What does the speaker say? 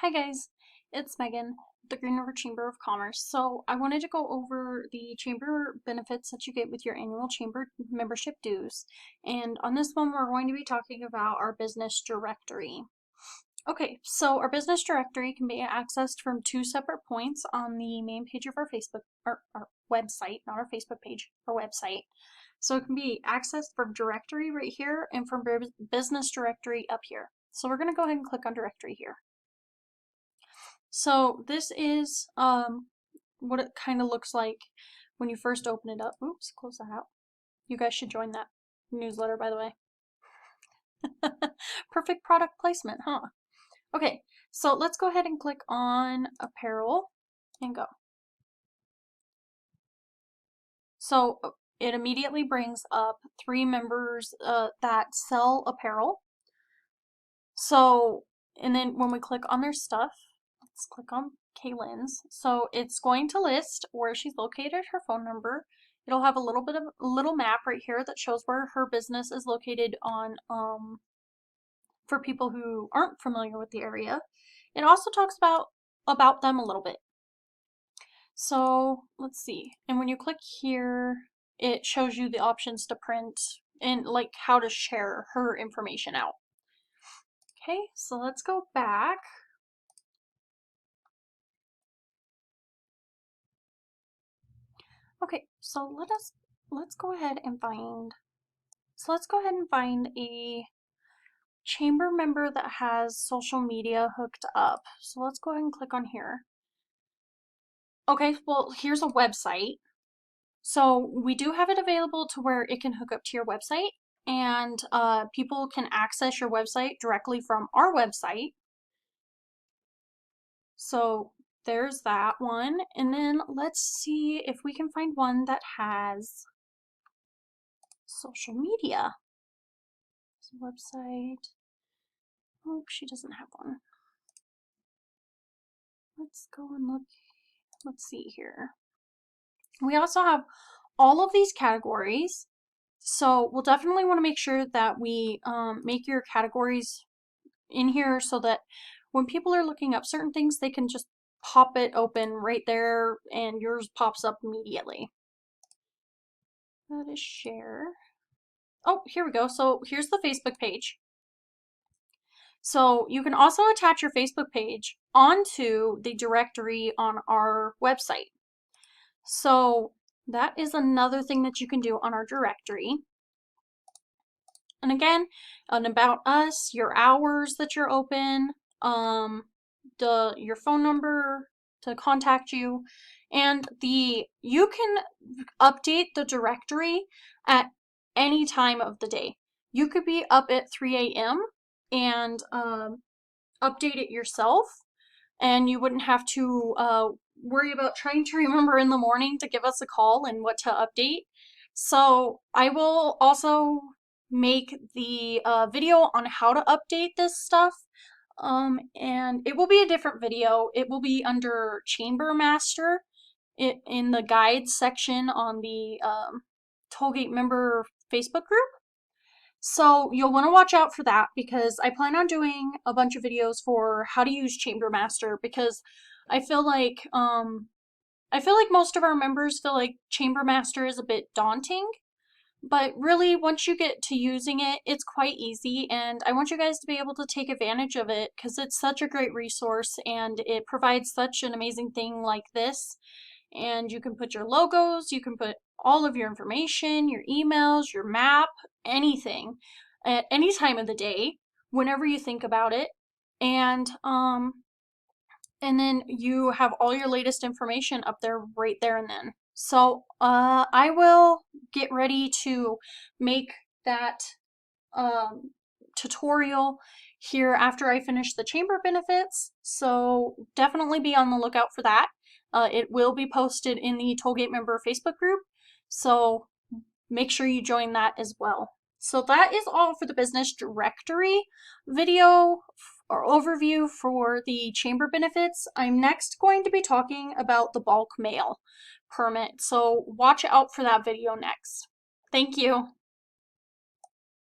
Hi guys, it's Megan, the Green River Chamber of Commerce. So I wanted to go over the chamber benefits that you get with your annual chamber membership dues. And on this one, we're going to be talking about our business directory. Okay, so our business directory can be accessed from two separate points on the main page of our Facebook, or our website, not our Facebook page, our website. So it can be accessed from directory right here and from business directory up here. So we're going to go ahead and click on directory here. So this is what it kind of looks like when you first open it up. Oops, close that out. You guys should join that newsletter, by the way. Perfect product placement, huh? Okay, so let's go ahead and click on apparel and go. So it immediately brings up three members that sell apparel. So, and then when we click on their stuff, let's click on Kaylin's. So it's going to list where she's located, her phone number. It'll have a little map right here that shows where her business is located on for people who aren't familiar with the area. It also talks about them a little bit. So let's see. And when you click here, it shows you the options to print and like how to share her information out. Okay, so let's go back. Okay, so let's go ahead and find a chamber member that has social media hooked up. So let's go ahead and click on here. Okay, well, here's a website. So we do have it available to where it can hook up to your website, and people can access your website directly from our website. So there's that one. And then let's see if we can find one that has social media. Website. Oh, she doesn't have one. Let's go and look. Let's see here. We also have all of these categories. So we'll definitely want to make sure that we make your categories in here so that when people are looking up certain things, they can just pop it open right there and yours pops up immediately. That is share. Oh, here we go. So here's the Facebook page. So you can also attach your Facebook page onto the directory on our website. So that is another thing that you can do on our directory. And again, an about us, your hours that you're open, your phone number to contact you, and you can update the directory at any time of the day. You could be up at 3 a.m. and update it yourself, and you wouldn't have to worry about trying to remember in the morning to give us a call and what to update. So I will also make the video on how to update this stuff, and it will be a different video. It will be under Chamber Master in the guides section on the Tollgate member Facebook group. So you'll want to watch out for that because I plan on doing a bunch of videos for how to use Chamber Master because I feel like most of our members feel like Chamber Master is a bit daunting, but really once you get to using it, it's quite easy, and I want you guys to be able to take advantage of it because it's such a great resource and it provides such an amazing thing like this. And you can put your logos, you can put all of your information, your emails, your map, anything at any time of the day, whenever you think about it. And then you have all your latest information up there right there and then. So I will get ready to make that tutorial here after I finish the chamber benefits. So definitely be on the lookout for that. It will be posted in the Tollgate member Facebook group, so make sure you join that as well. So that is all for the business directory video or overview for the chamber benefits. I'm next going to be talking about the bulk mail permit, so watch out for that video next. Thank you.